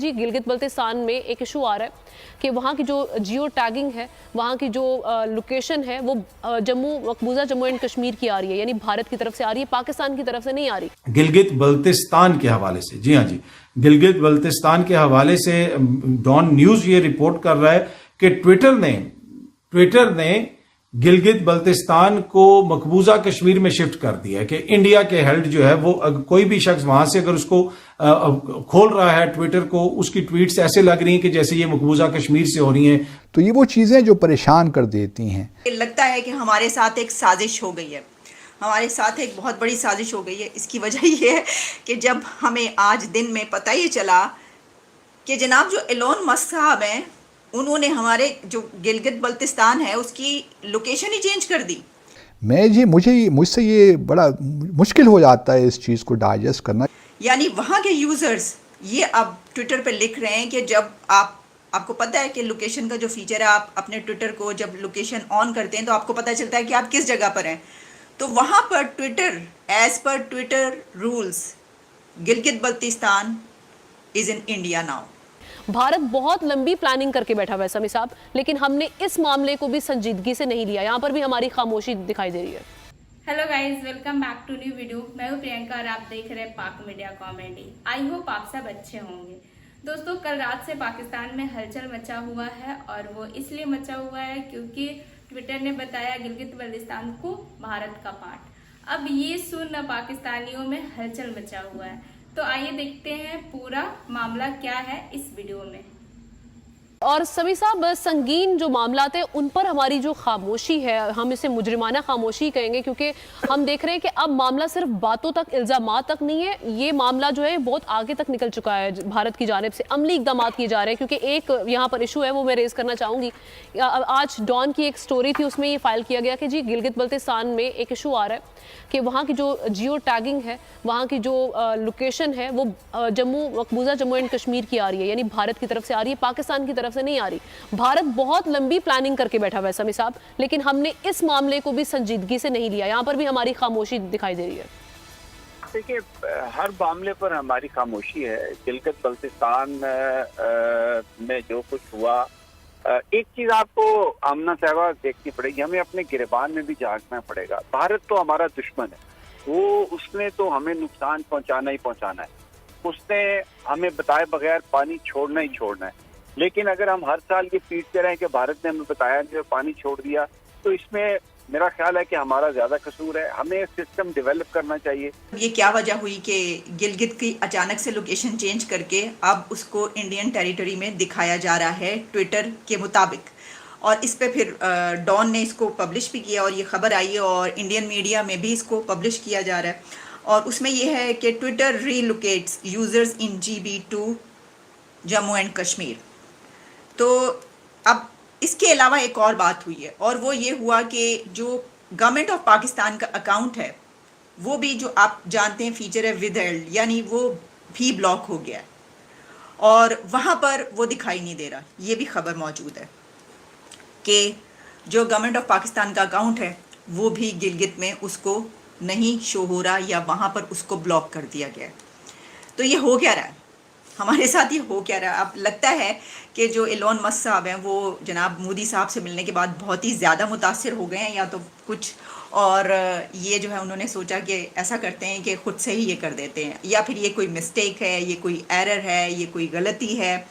जी गिलगित बल्तिस्तान में एक इशू आ रहा है कि वहाँ की जो जियो टैगिंग है, वहाँ की जो लोकेशन है वो मकबूजा जम्मू एंड कश्मीर की आ रही है, यानी भारत की तरफ से आ रही है, पाकिस्तान की तरफ से नहीं आ रही। गिलगित बल्तिस्तान के हवाले से, जी हाँ जी, गिलगित बल्तिस्तान के हवाले से डॉन न्यूज ये रिपोर्ट कर रहा है कि ट्विटर ने गिलगित बल्तिस्तान को मकबूजा कश्मीर में शिफ्ट कर दिया है कि इंडिया के हेल्ड जो है वो कोई भी शख्स वहां से अगर उसको खोल रहा है ट्विटर को, उसकी ट्वीट्स ऐसे लग रही हैं कि जैसे ये मकबूजा कश्मीर से हो रही हैं। तो ये वो चीजें जो परेशान कर देती हैं। लगता है कि हमारे साथ एक साजिश हो गई है, हमारे साथ एक बहुत बड़ी साजिश हो गई है। इसकी वजह ये है कि जब हमें आज दिन में पता ये चला कि जनाब जो एलोन मस्क साहब हैं उन्होंने हमारे जो गिलगित बल्तिस्तान है उसकी लोकेशन ही चेंज कर दी। मुझसे ये बड़ा मुश्किल हो जाता है इस चीज़ को डाइजेस्ट करना। यानी वहाँ के यूज़र्स ये अब ट्विटर पे लिख रहे हैं कि जब आपको पता है कि लोकेशन का जो फीचर है, आप अपने ट्विटर को जब लोकेशन ऑन करते हैं तो आपको पता चलता है कि आप किस जगह पर हैं। तो वहाँ पर Twitter as per Twitter rules Gilgit Baltistan is in India now. Bharat बहुत लंबी प्लानिंग करके बैठा हुआ है समी साहब, लेकिन हमने इस मामले को भी संजीदगी से नहीं लिया। यहाँ पर भी हमारी खामोशी दिखाई दे रही है। Hello guys, welcome back to new video. मैं हूँ प्रियंका और आप देख रहे हैं पाक मीडिया कॉमेडी। आई होप आप सब अच्छे होंगे। दोस्तों, कल रात से पाकिस्तान में हलचल मचा हुआ है और वो इसलिए मचा हुआ है क्योंकि ट्विटर ने बताया गिलगित बल्तिस्तान को भारत का पार्ट। अब ये सुन पाकिस्तानियों में हलचल मचा हुआ है। तो आइए देखते हैं पूरा मामला क्या है इस वीडियो में। और समी साहब, संगीन जो मामलात है उन पर हमारी जो खामोशी है, हम इसे मुजरिमाना खामोशी कहेंगे, क्योंकि हम देख रहे हैं कि अब मामला सिर्फ बातों तक, इल्जामात तक नहीं है। ये मामला जो है बहुत आगे तक निकल चुका है। भारत की जानिब से अमली इकदाम किए जा रहे हैं, क्योंकि एक यहाँ पर इशू है वो मैं रेज करना चाहूँगी। आज डॉन की एक स्टोरी थी, उसमें ये फाइल किया गया कि जी गिलगित बल्तिस्तान में एक इशू आ रहा है कि वहाँ की जो जियो टैगिंग है, वहाँ की जो लोकेशन है वो मकबूजा जम्मू एंड कश्मीर की आ रही है, यानी भारत की तरफ से आ रही है, पाकिस्तान की तरफ से नहीं आ रही। भारत बहुत लंबी प्लानिंग करके बैठा हुआ है समी साहब, लेकिन हमने इस मामले को भी संजीदगी से नहीं लिया। यहाँ पर भी हमारी खामोशी दिखाई दे रही है। देखिए, हर मामले पर हमारी खामोशी है। गिलगित बल्तिस्तान में जो कुछ हुआ, एक चीज आपको आमना साहबा देखनी पड़ेगी, हमें अपने गिरबान में भी झांकना पड़ेगा। भारत तो हमारा दुश्मन है, वो उसने तो हमें नुकसान पहुंचाना ही पहुंचाना है। उसने हमें बताए बगैर पानी छोड़ना ही छोड़ना है। लेकिन अगर हम हर साल ये पीटते रहें कि भारत ने हमें बताया कि पानी छोड़ दिया, तो इसमें मेरा ख्याल है कि हमारा ज्यादा कसूर है। हमें सिस्टम डेवलप करना चाहिए। ये क्या वजह हुई कि गिलगित की अचानक से लोकेशन चेंज करके अब उसको इंडियन टेरिटरी में दिखाया जा रहा है ट्विटर के मुताबिक, और इस पे फिर डॉन ने इसको पब्लिश भी किया और ये खबर आई है और इंडियन मीडिया में भी इसको पब्लिश किया जा रहा है। और उसमें यह है कि Twitter relocates users in GB to Jammu and Kashmir. तो अब इसके अलावा एक और बात हुई है, और वो ये हुआ कि जो गवर्नमेंट ऑफ पाकिस्तान का अकाउंट है वो भी, जो आप जानते हैं फीचर है विदहेल्ड, यानी वो भी ब्लॉक हो गया है और वहाँ पर वो दिखाई नहीं दे रहा। ये भी खबर मौजूद है कि जो गवर्नमेंट ऑफ पाकिस्तान का अकाउंट है वो भी गिलगित में उसको नहीं शो हो रहा, या वहाँ पर उसको ब्लॉक कर दिया गया है। तो ये हो क्या रहा है हमारे साथ, ये हो क्या रहा है? अब लगता है कि जो एलोन मस्क साहब हैं वो जनाब मोदी साहब से मिलने के बाद बहुत ही ज़्यादा मुतासिर हो गए हैं या तो कुछ, और ये जो है उन्होंने सोचा कि ऐसा करते हैं कि ख़ुद से ही ये कर देते हैं, या फिर ये कोई मिस्टेक है, ये कोई एरर है, ये कोई गलती है,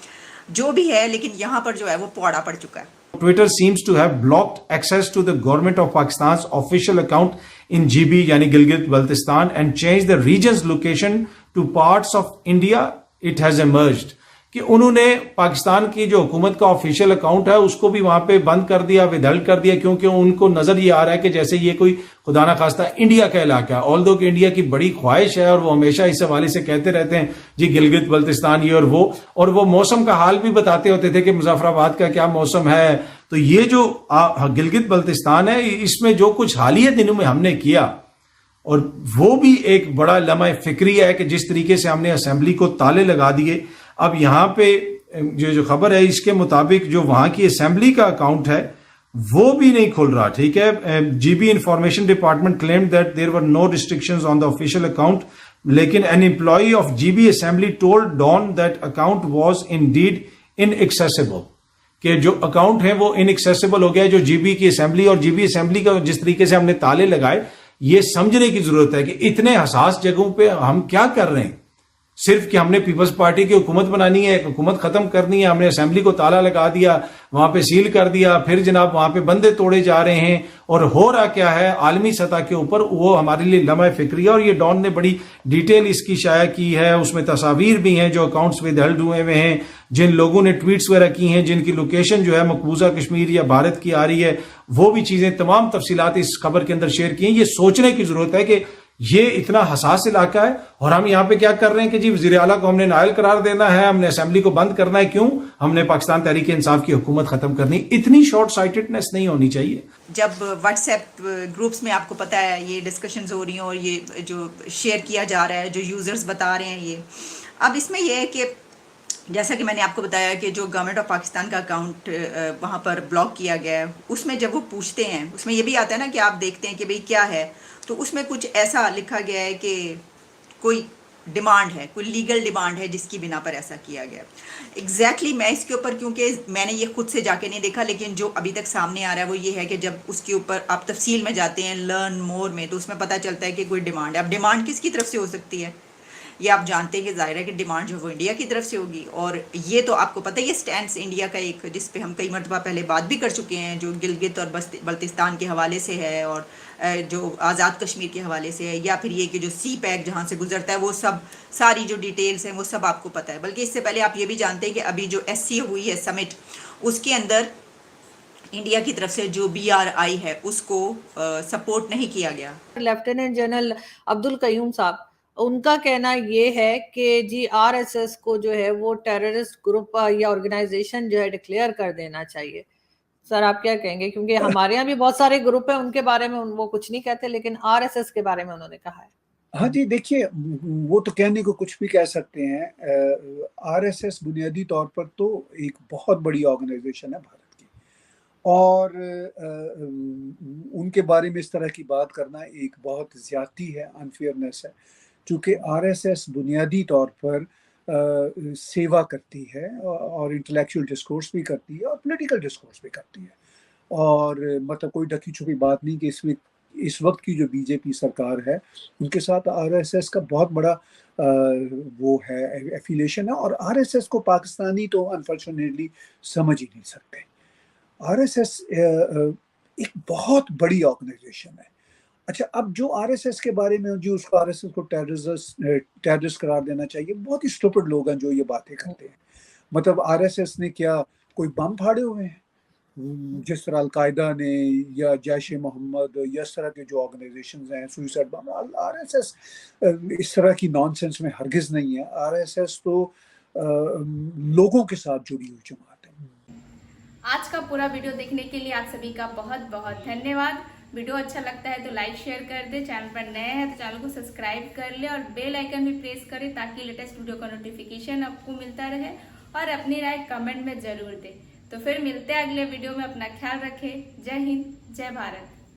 जो भी है, लेकिन यहाँ पर जो है वो पौड़ा पड़ चुका है। Twitter seems to have blocked access to the government of Pakistan's official account in GB, यानी Gilgit Baltistan, and changed the region's location to parts of India. It has emerged कि उन्होंने पाकिस्तान की जो हुकूमत का ऑफिशियल अकाउंट है उसको भी वहां पे बंद कर दिया, विदहेल्ड कर दिया, क्योंकि उनको नजर ये आ रहा है कि जैसे ये कोई खुदा ना खास्ता इंडिया का इलाका है। ऑल्दो कि इंडिया की बड़ी ख्वाहिश है और वो हमेशा इस हवाले से कहते रहते हैं जी गिलगित बल्तिस्तान ये और वो मौसम का हाल भी बताते होते थे कि मुजफ्फराबाद का क्या मौसम है। तो ये जो गिलगित बल्तिस्तान है, इसमें जो कुछ हालिया दिनों में हमने किया, और वो भी एक बड़ा लम्हा फिक्री है कि जिस तरीके से हमने असेंबली को ताले लगा दिए। अब यहाँ पे जो खबर है इसके मुताबिक जो वहाँ की असेंबली का अकाउंट है वो भी नहीं खुल रहा, ठीक है। GB information department claimed that there were no restrictions on the official account लेकिन an employee of GB assembly told Dawn that account was indeed inaccessible, कि जो अकाउंट है वो इनएक्सेसिबल हो गया है, जो जीबी की असेंबली, और जीबी असेंबली का जिस तरीके से हमने ताले लगाए, ये समझने की जरूरत है कि इतने हसास जगहों पे हम क्या कर रहे हैं। सिर्फ कि हमने पीपल्स पार्टी की हुकूमत बनानी है, हुकूमत खत्म करनी है, हमने असेंबली को ताला लगा दिया, वहां पे सील कर दिया, फिर जनाब वहां पे बंदे तोड़े जा रहे हैं, और हो रहा क्या है आलमी सतह के ऊपर, वो हमारे लिए लम्हा फिक्री है। और ये डॉन ने बड़ी डिटेल इसकी शाया की है, उसमें तस्वीर भी हैं जो अकाउंट्स विदहल्ड हुए हुए हैं, जिन लोगों ने ट्वीट्स वगैरह की हैं, जिनकी लोकेशन जो है मकबूजा कश्मीर या भारत की आ रही है, वो भी चीजें, तमाम तफसीलात इस खबर के अंदर शेयर की हैं। ये सोचने की जरूरत है कि ये इतना हसास इलाका है, और हम यहाँ पे क्या कर रहे हैं कि जी वज़ीर आला को हमने नायल करार देना है, हमने असेंबली को बंद करना है। क्यों? हमने पाकिस्तान तहरीक इंसाफ की हुकूमत खत्म करनी। इतनी शॉर्ट साइटेडनेस नहीं होनी चाहिए। जब व्हाट्सएप ग्रुप्स में आपको पता है ये डिस्कशंस हो रही हैं और ये जो शेयर किया जा रहा है, जो यूज़र्स बता रहे हैं, ये अब इसमें यह है कि जैसा कि मैंने आपको बताया कि जो गवर्नमेंट ऑफ पाकिस्तान का अकाउंट वहाँ पर ब्लॉक किया गया है, उसमें जब वो पूछते हैं, उसमें ये भी आता है ना कि आप देखते हैं कि भाई क्या है, तो उसमें कुछ ऐसा लिखा गया है कि कोई डिमांड है, कोई लीगल डिमांड है जिसकी बिना पर ऐसा किया गया। एग्जैक्टली मैं इसके ऊपर, क्योंकि मैंने ये खुद से जाके नहीं देखा, लेकिन जो अभी तक सामने आ रहा है वो ये है कि जब उसके ऊपर आप तफसील में जाते हैं, लर्न मोर में, तो उसमें पता चलता है कि कोई डिमांड है। अब डिमांड किसकी तरफ से हो सकती है, ये आप जानते हैं कि जाहिर है कि डिमांड जो वो इंडिया की तरफ से होगी। और ये तो आपको पता है, ये स्टैंड इंडिया का एक, जिस पे हम कई मरतबा पहले बात भी कर चुके हैं, जो गिलगित और बल्तिस्तान के हवाले से है, और जो आज़ाद कश्मीर के हवाले से है, या फिर ये कि जो सी पैक जहाँ से गुजरता है, वो सब सारी जो डिटेल्स हैं वो सब आपको पता है। बल्कि इससे पहले आप ये भी जानते हैं कि अभी जो SCO हुई है समिट, उसके अंदर इंडिया की तरफ से जो BRI है उसको सपोर्ट नहीं किया गया। लेफ्टिनेंट जनरल अब्दुल कयूम साहब, उनका कहना ये है कि जी RSS को जो है वो टेररिस्ट ग्रुप या ऑर्गेनाइजेशन जो है डिक्लेयर कर देना चाहिए। सर आप क्या कहेंगे, क्योंकि हमारे यहाँ भी बहुत सारे ग्रुप हैं, उनके बारे में वो कुछ नहीं कहते, लेकिन RSS के बारे में उन्होंने कहा है। हाँ जी, देखिए वो तो कहने को कुछ भी कह सकते हैं। RSS बुनियादी तौर पर तो एक बहुत बड़ी ऑर्गेनाइजेशन है भारत की, और उनके बारे में इस तरह की बात करना एक बहुत ज़्यादती है, अनफेयरनेस है, क्योंकि RSS बुनियादी तौर पर सेवा करती है और इंटेलेक्चुअल डिस्कोर्स भी करती है और पॉलिटिकल डिस्कोर्स भी करती है। और मतलब कोई ढकी छुपी बात नहीं कि इस वक्त की जो बीजेपी सरकार है उनके साथ RSS का बहुत बड़ा वो है, एफिलिएशन है, और RSS को पाकिस्तानी तो अनफॉर्चुनेटली समझ ही नहीं सकते। RSS एक बहुत बड़ी ऑर्गेनाइजेशन है। अच्छा, अब जो RSS के बारे में जो उसको RSS को टेररिस्ट करार देना चाहिए, बहुत ही स्टूपिड लोग हैं जो ये बातें करते हैं। मतलब RSS ने क्या कोई बम फाड़े हुए हैं जिस तरह अलकायदा ने या जैश मोहम्मद या इस तरह के जो ऑर्गेनाइजेशंस हैं, सुसाइड बम? RSS इस तरह की नॉनसेंस में हरगिज नहीं है। RSS तो लोगों के साथ जुड़ी हुई जमात है। आज का पूरा वीडियो देखने के लिए आप सभी का बहुत बहुत धन्यवाद। वीडियो अच्छा लगता है तो लाइक शेयर कर दे, चैनल पर नए हैं तो चैनल को सब्सक्राइब कर ले और बेल आइकन भी प्रेस करें ताकि लेटेस्ट वीडियो का नोटिफिकेशन आपको मिलता रहे, और अपनी राय कमेंट में जरूर दें। तो फिर मिलते हैं अगले वीडियो में, अपना ख्याल रखें। जय हिंद, जय भारत।